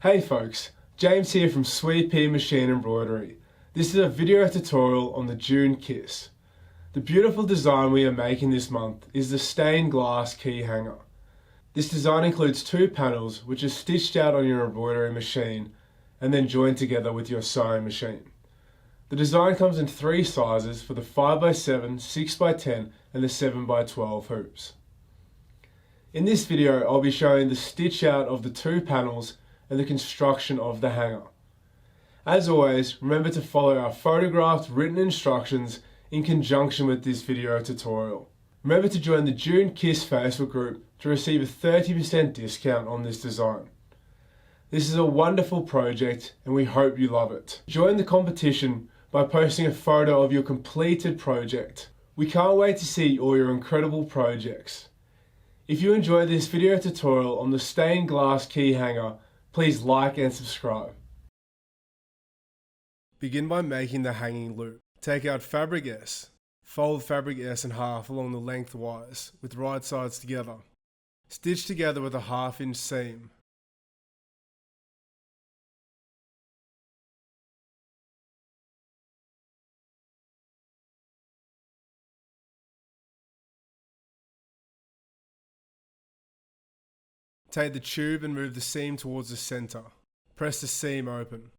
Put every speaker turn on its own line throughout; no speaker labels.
Hey folks, James here from Sweet Pea Machine Embroidery. This is a video tutorial on the June Kiss. The beautiful design we are making this month is the stained glass key hanger. This design includes two panels which are stitched out on your embroidery machine and then joined together with your sewing machine. The design comes in three sizes for the 5x7, 6x10 and the 7x12 hoops. In this video I'll be showing the stitch out of the two panels and the construction of the hanger. As always, remember to follow our photographed written instructions in conjunction with this video tutorial. Remember to join the June Kiss Facebook group to receive a 30% discount on this design. This is a wonderful project and we hope you love it. Join the competition by posting a photo of your completed project. We can't wait to see all your incredible projects. If you enjoyed this video tutorial on the stained glass key hanger, please like and subscribe. Begin by making the hanging loop. Take out fabric S. Fold fabric S in half along the lengthwise with right sides together. Stitch together with a 1/2 inch seam. Take the tube and move the seam towards the center. Press the seam open.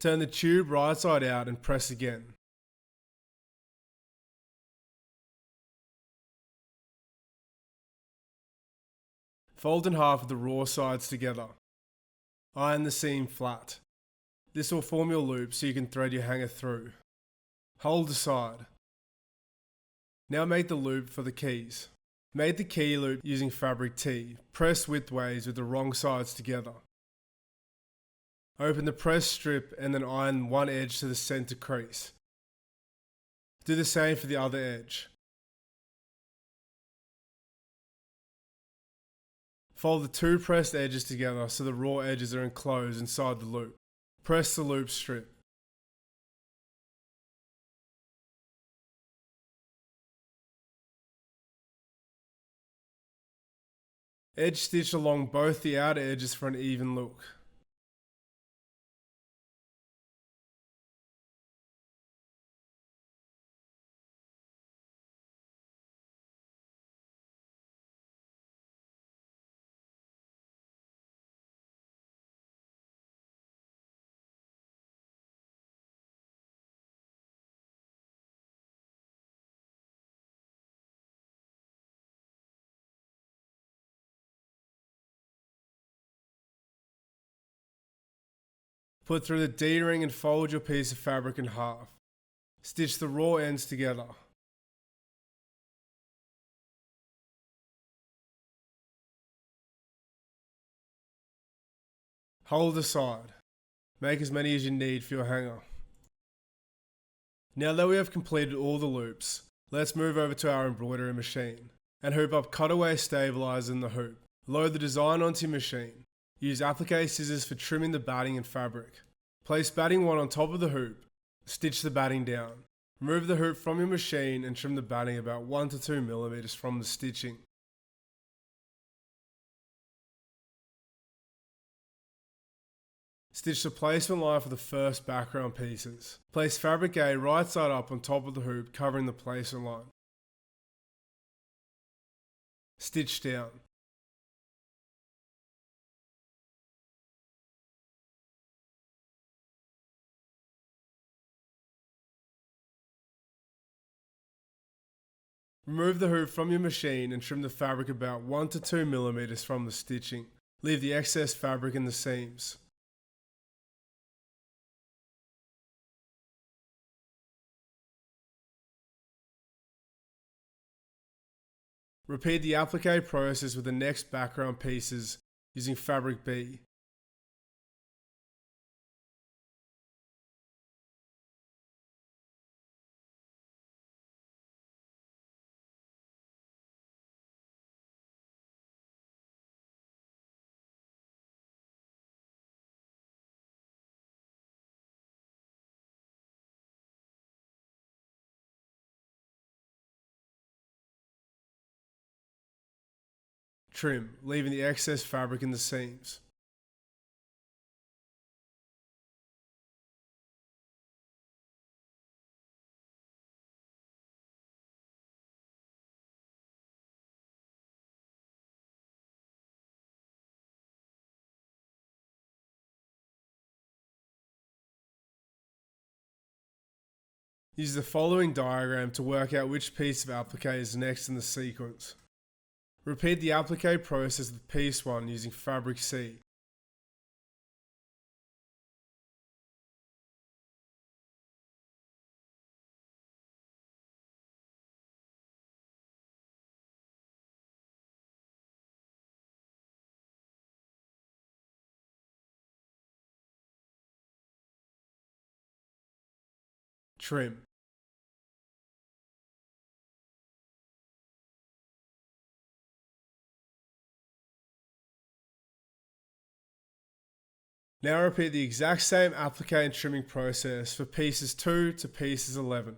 Turn the tube right side out and press again. Fold in half with the raw sides together. Iron the seam flat. This will form your loop so you can thread your hanger through. Hold aside. Now make the loop for the keys. Make the key loop using fabric T. Press widthways with the wrong sides together. Open the press strip and then iron one edge to the center crease. Do the same for the other edge. Fold the two pressed edges together so the raw edges are enclosed inside the loop. Press the loop strip. Edge stitch along both the outer edges for an even look. Put through the D-ring and fold your piece of fabric in half. Stitch the raw ends together. Hold aside. Make as many as you need for your hanger. Now that we have completed all the loops, let's move over to our embroidery machine and hoop up cutaway stabilizer in the hoop. Load the design onto your machine. Use applique scissors for trimming the batting and fabric. Place batting 1 on top of the hoop. Stitch the batting down. Remove the hoop from your machine and trim the batting about 1 to 2 millimeters from the stitching. Stitch the placement line for the first background pieces. Place fabric A right side up on top of the hoop covering the placement line. Stitch down. Remove the hoop from your machine and trim the fabric about 1 to 2 millimeters from the stitching. Leave the excess fabric in the seams. Repeat the applique process with the next background pieces using fabric B. Trim, leaving the excess fabric in the seams. Use the following diagram to work out which piece of applique is next in the sequence. Repeat the applique process with piece 1 using fabric C. Trim. Now repeat the exact same applique and trimming process for pieces 2 to pieces 11.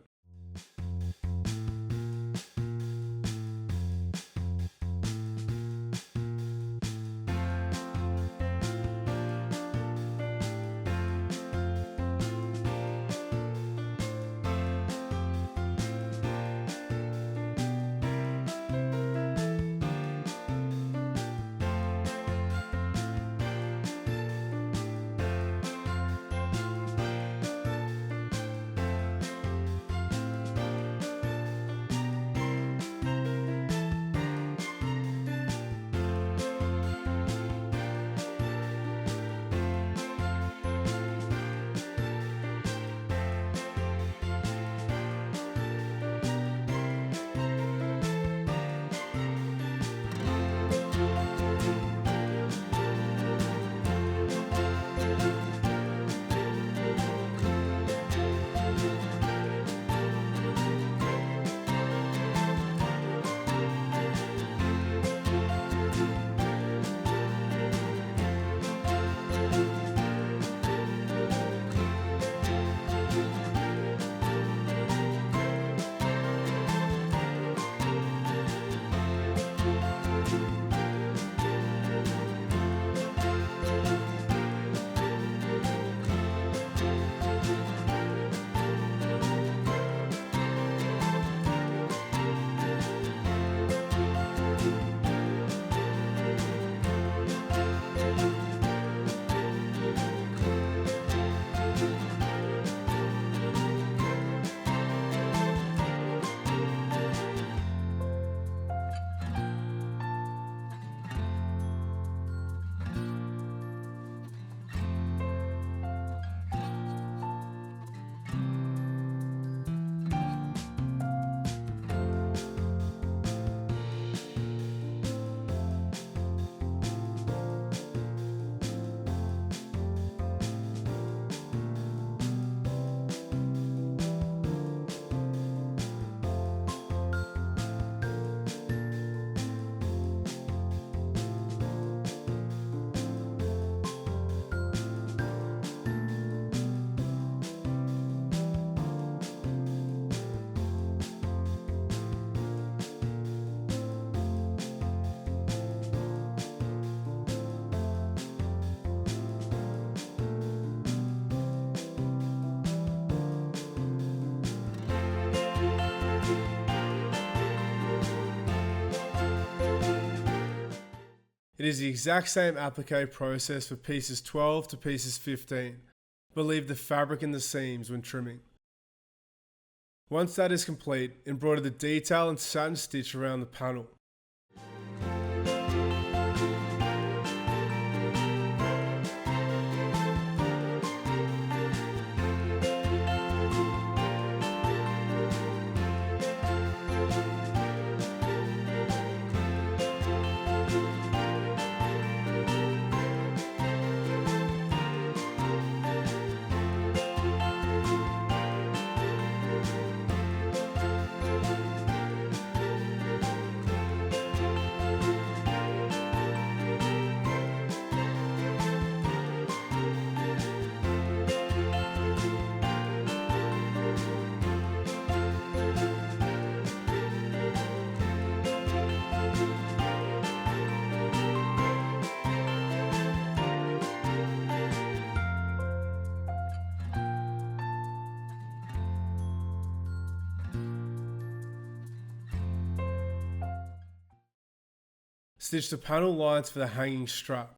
It is the exact same applique process for pieces 12 to pieces 15, but leave the fabric in the seams when trimming. Once that is complete, embroider the detail and satin stitch around the panel. Stitch the panel lines for the hanging strap.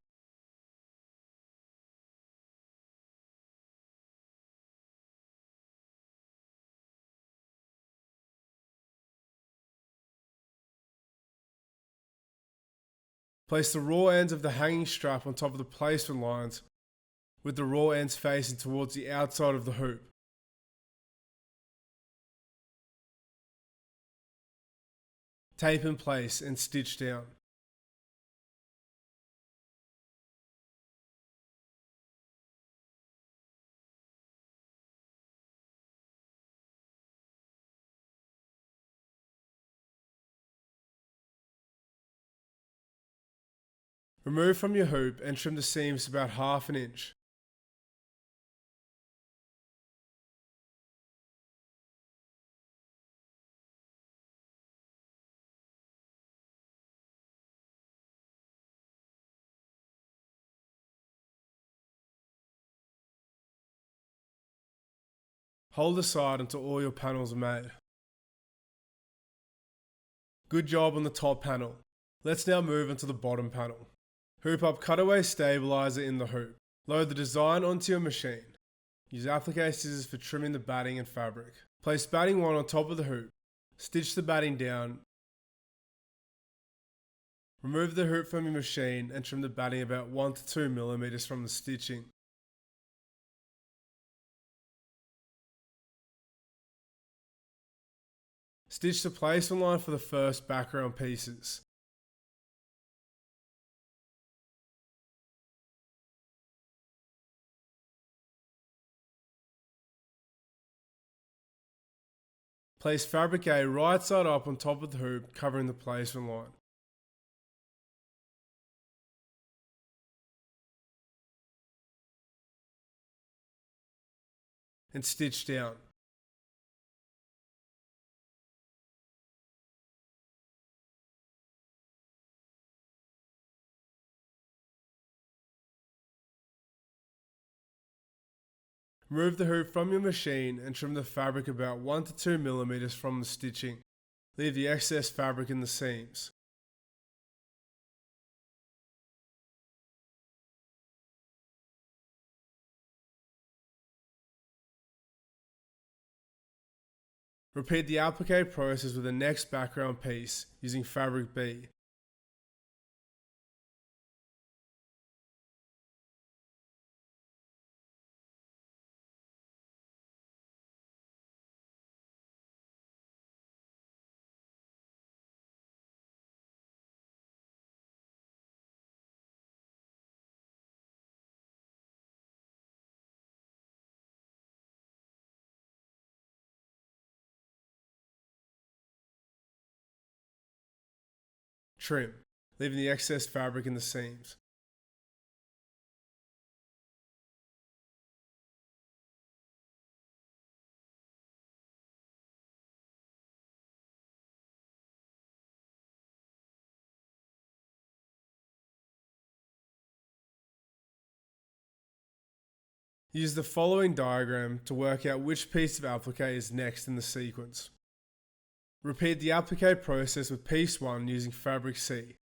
Place the raw ends of the hanging strap on top of the placement lines, with the raw ends facing towards the outside of the hoop. Tape in place and stitch down. Remove from your hoop and trim the seams about 1/2 inch. Hold aside until all your panels are made. Good job on the top panel. Let's now move into the bottom panel. Hoop up cutaway stabilizer in the hoop. Load the design onto your machine. Use applique scissors for trimming the batting and fabric. Place batting 1 on top of the hoop. Stitch the batting down. Remove the hoop from your machine and trim the batting about 1 to 2 millimeters from the stitching. Stitch the placement line for the first background pieces. Place fabric A right side up on top of the hoop, covering the placement line. And stitch down. Remove the hoop from your machine and trim the fabric about 1 to 2 millimeters from the stitching. Leave the excess fabric in the seams. Repeat the applique process with the next background piece using fabric B. Trim, leaving the excess fabric in the seams. Use the following diagram to work out which piece of applique is next in the sequence. Repeat the applique process with piece 1 using fabric C.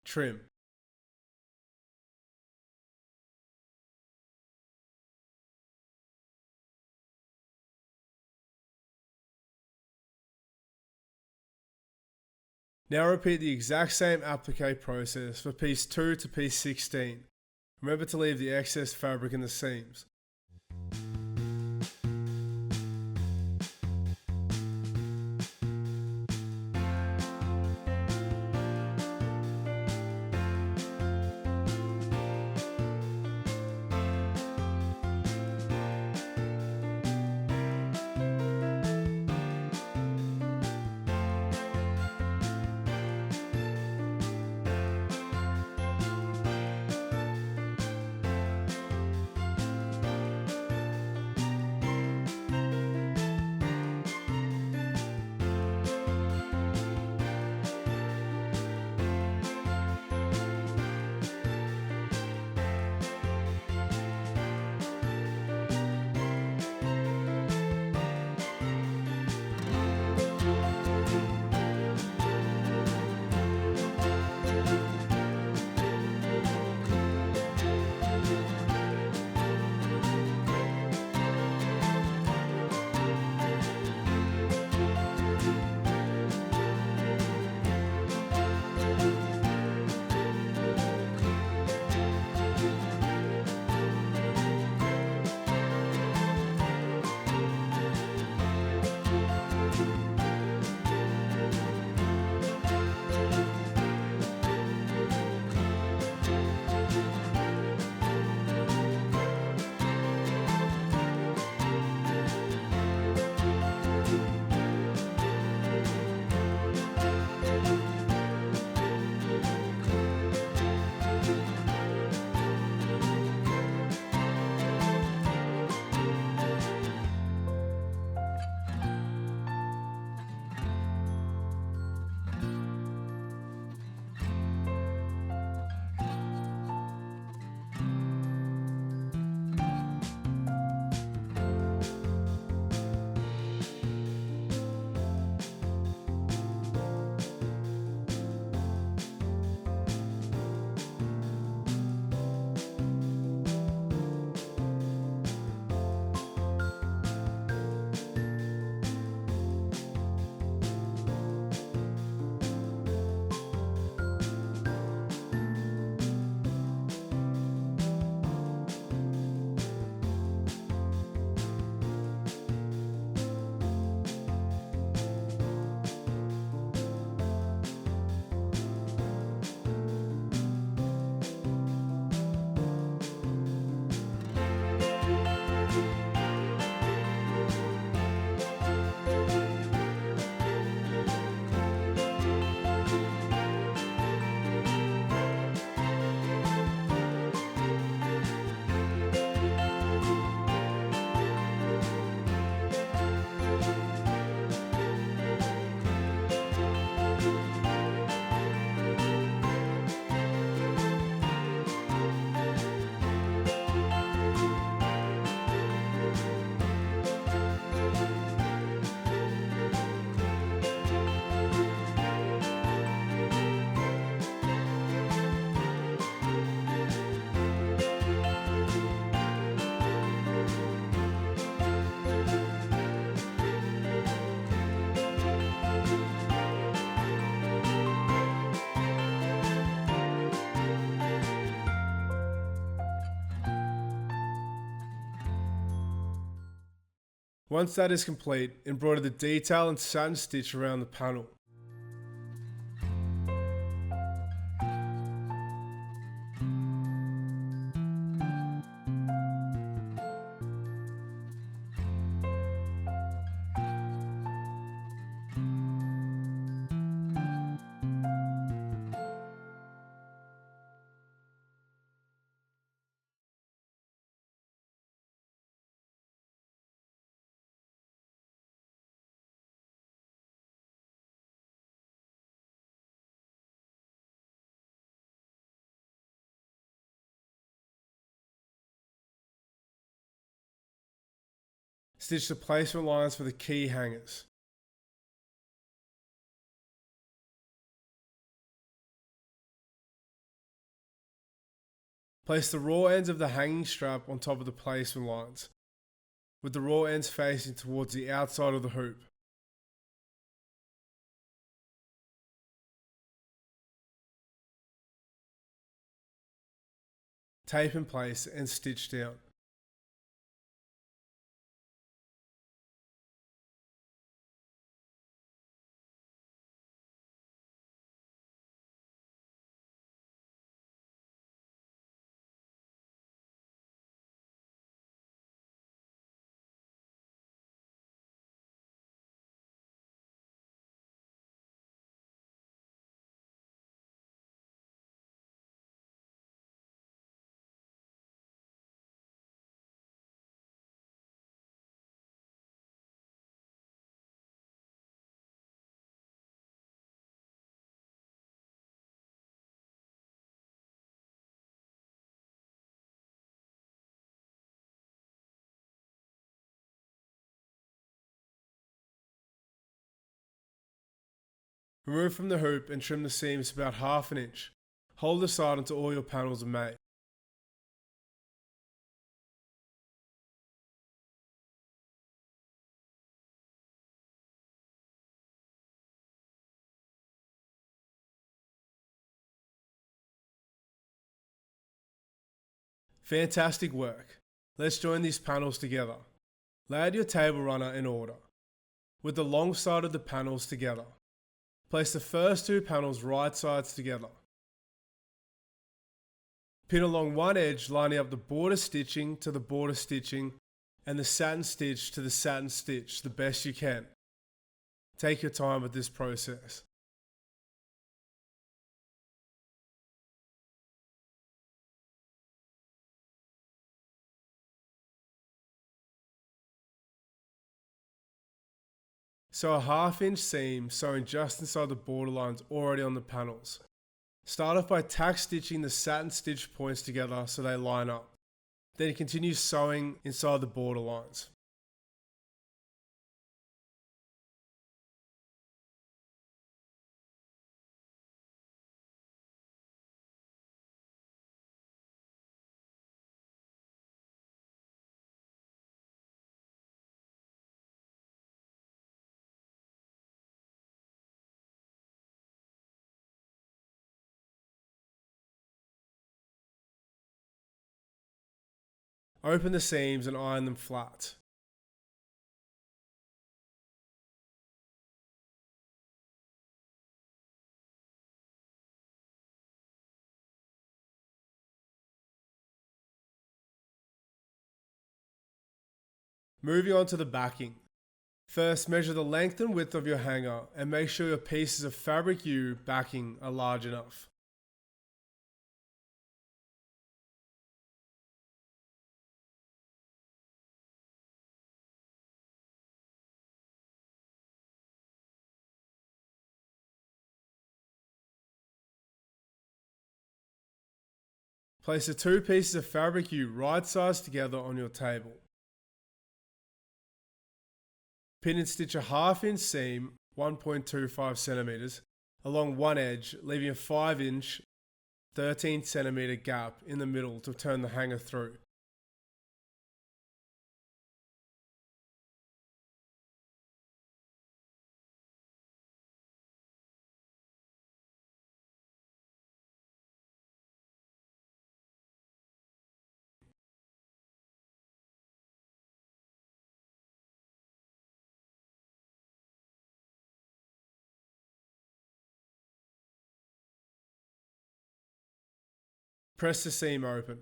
Trim. Now repeat the exact same applique process for piece 2 to piece 16. Remember to leave the excess fabric in the seams. Once that is complete, embroider the detail and satin stitch around the panel. Stitch the placement lines for the key hangers. Place the raw ends of the hanging strap on top of the placement lines, with the raw ends facing towards the outside of the hoop. Tape in place and stitch down. Remove from the hoop and trim the seams about 1/2 inch. Hold aside until all your panels are made. Fantastic work. Let's join these panels together. Lay out your table runner in order, with the long side of the panels together. Place the first 2 panels right sides together. Pin along one edge, lining up the border stitching to the border stitching and the satin stitch to the satin stitch the best you can. Take your time with this process. Sew a 1/2 inch seam, sewing just inside the border lines already on the panels. Start off by tack stitching the satin stitch points together so they line up. Then continue sewing inside the border lines. Open the seams and iron them flat. Moving on to the backing. First, measure the length and width of your hanger and make sure your pieces of fabric U backing are large enough. Place the 2 pieces of fabric U right sides together on your table. Pin and stitch a 1/2 inch seam, 1.25 centimeters, along one edge, leaving a 5 inch, 13 centimeter gap in the middle to turn the hanger through. Press the seam open.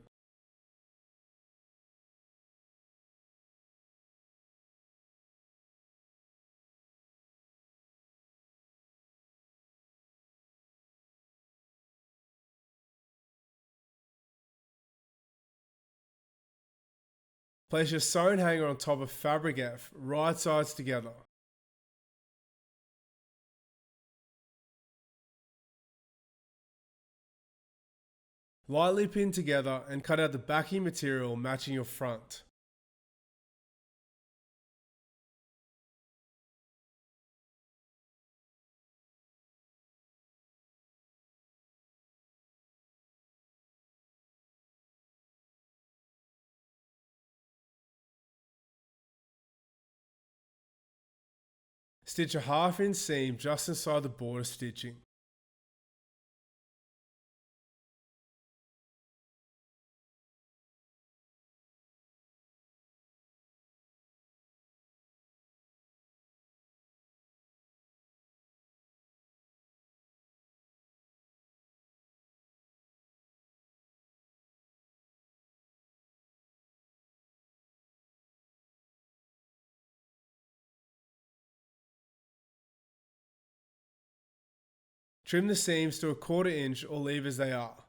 Place your sewn hanger on top of fabric F, right sides together. Lightly pin together and cut out the backing material matching your front. Stitch a half-inch seam just inside the border stitching. Trim the seams to a 1/4 inch or leave as they are.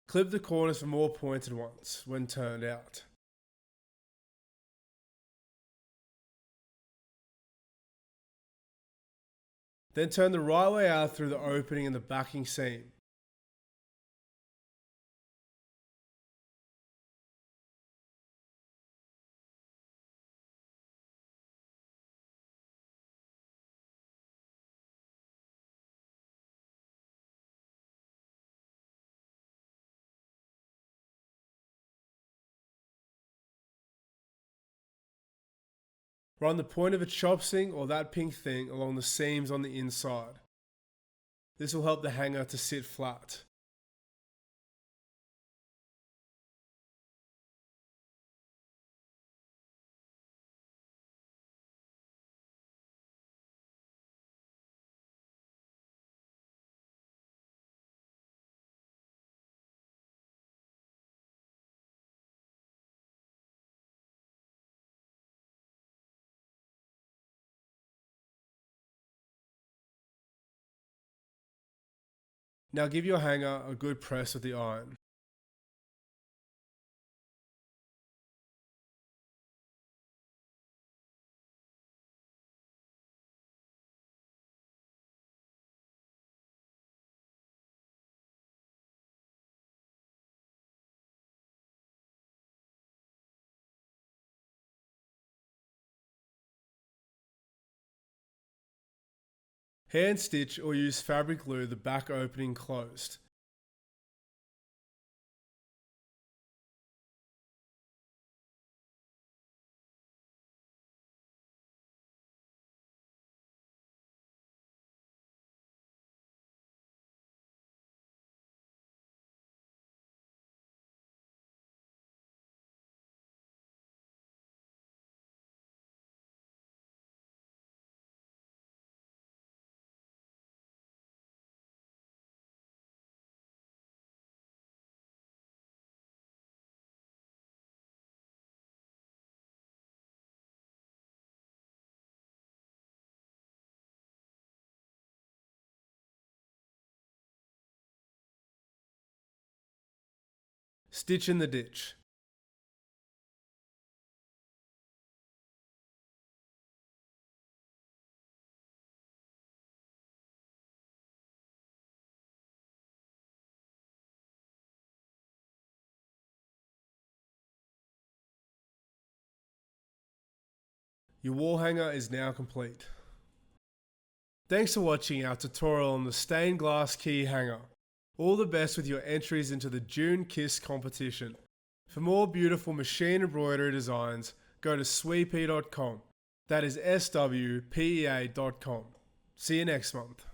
Clip the corners for more pointed ones when turned out. Then turn the right way out through the opening in the backing seam. Run the point of a chopsting or that pink thing along the seams on the inside. This will help the hanger to sit flat. Now give your hanger a good press with the iron. Hand stitch or use fabric glue the back opening closed. Stitch in the ditch. Your wall hanger is now complete. Thanks for watching our tutorial on the stained glass key hanger. All the best with your entries into the June Kiss competition. For more beautiful machine embroidery designs, go to swepea.com. That is swpea.com. See you next month.